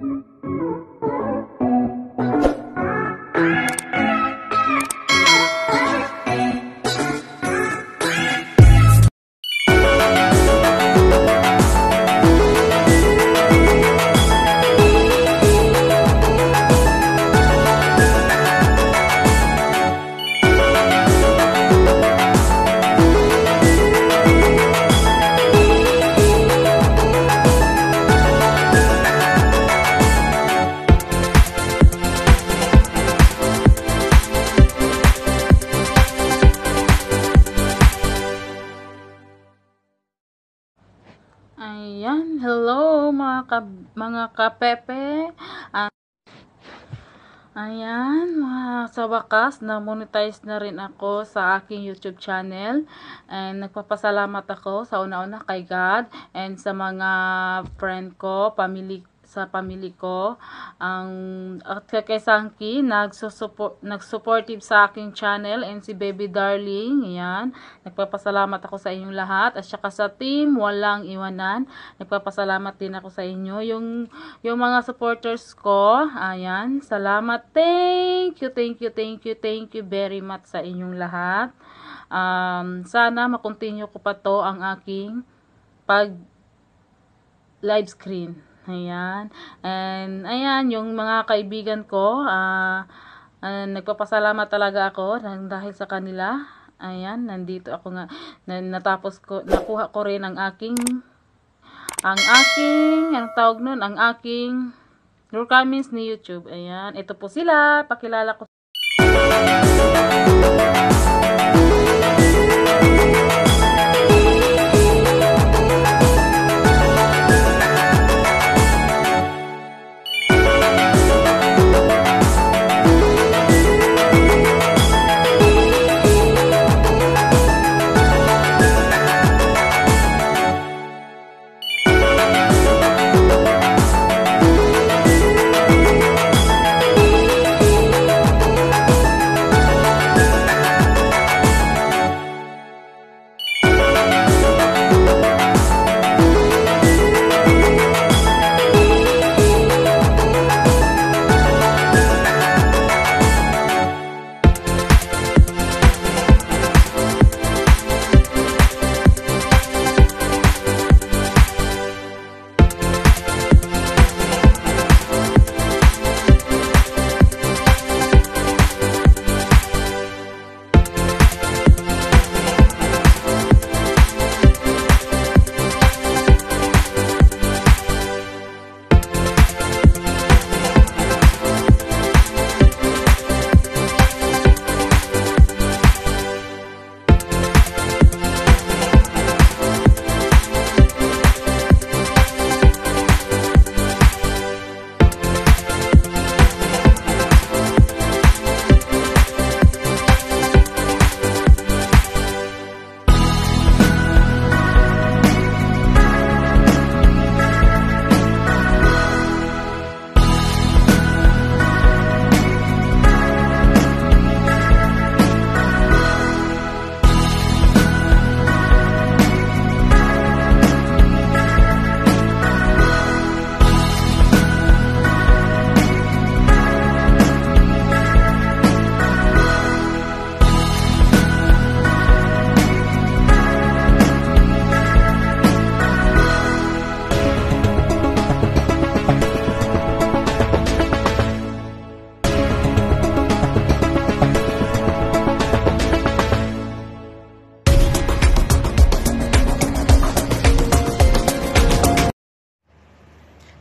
Ayan, hello mga kapepe. Ayan, sa wakas na monetize na rin ako sa aking YouTube channel. And nagpapasalamat ako sa una-una kay God and sa mga friend ko, pamilya ko, at kay Sangki, nag-supportive sa aking channel, and si Baby Darling. Ayan, nagpapasalamat ako sa inyong lahat, at saka sa team Walang Iwanan, nagpapasalamat din ako sa inyo, yung mga supporters ko. Ayan, salamat, thank you very much sa inyong lahat. Sana makontinue ko pa to ang aking pag live screen. Ayan. And ayan, yung mga kaibigan ko, nagpapasalamat talaga ako dahil sa kanila. Ayan, nandito ako nga, nakuha ko rin ang aking anong tawag nun, ang aking comments ni YouTube. Ayan, ito po sila, pakilala ko.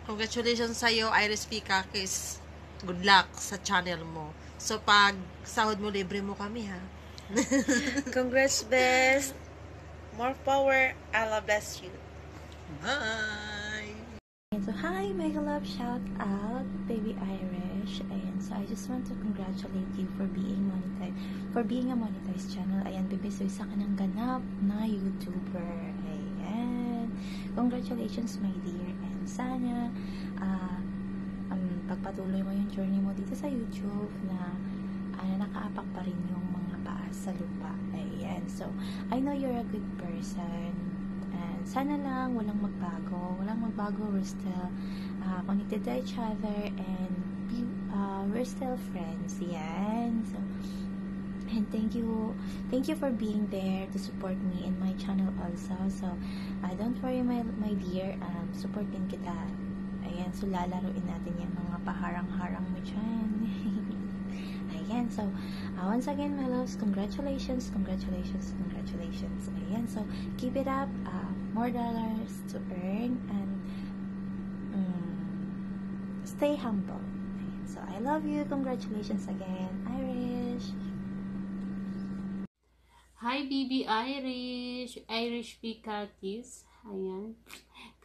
Congratulations sa'yo, Iris P. Kakis. Good luck sa channel mo. So, pag sahod mo, libre mo kami, ha? Congrats, best. More power. Allah bless you. Bye! So, hi, mega love, shout out, baby Irish. Ayan, so I just want to congratulate you for being a monetized channel. Ayan, baby, so isa ka ng ganap na YouTuber. Ayan. Congratulations, my dear. And sana, pagpatuloy mo yung journey mo dito sa YouTube na nakaapak pa rin yung mga paa sa lupa. Ayan. So, I know you're a good person And sana lang walang magbago. We're still connected to each other and we're still friends. Yan. So, and thank you for being there to support me in my channel also. So, don't worry my dear, supportin kita. Ayan, so lalaruin natin yung mga paharang-harang mo dyan. Ayan, so, once again, my loves, congratulations. Ayan, so, keep it up, more dollars to earn, and stay humble. Ayan, so, I love you. Congratulations again, Irish. Hi, baby Irish Pikakis. Ayan.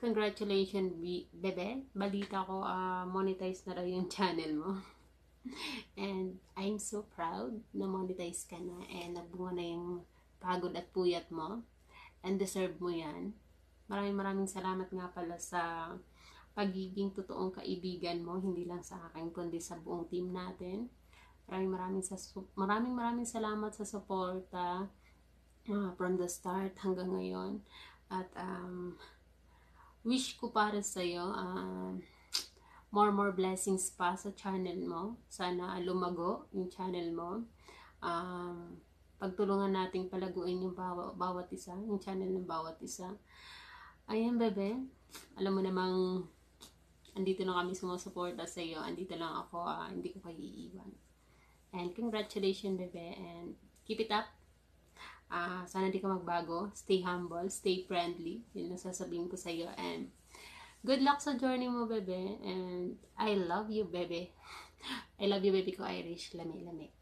Congratulations, bebe. Balita ko, monetize na raw yung channel mo. And I'm so proud na monetize ka na and nagbunga na yung pagod at puyat mo. And deserve mo yan. Maraming salamat nga pala sa pagiging totoong kaibigan mo. Hindi lang sa akin, kundi sa buong team natin. Maraming salamat sa suporta from the start hanggang ngayon. At wish ko para sa'yo more blessings pa sa channel mo. Sana lumago yung channel mo. Pagtulungan nating palaguin yung bawat isa, yung channel ng bawat isa. Ayan, bebe. Alam mo namang andito na kami sumusuporta sa iyo. Andito lang ako, hindi ko kayo iiwan. And congratulations, bebe. And keep it up. Sana di ka magbago. Stay humble, stay friendly. Yun ang sasabihin ko sa iyo. And good luck sa journey mo, bebe. And I love you, bebe. I love you, baby ko, Irish. Lami.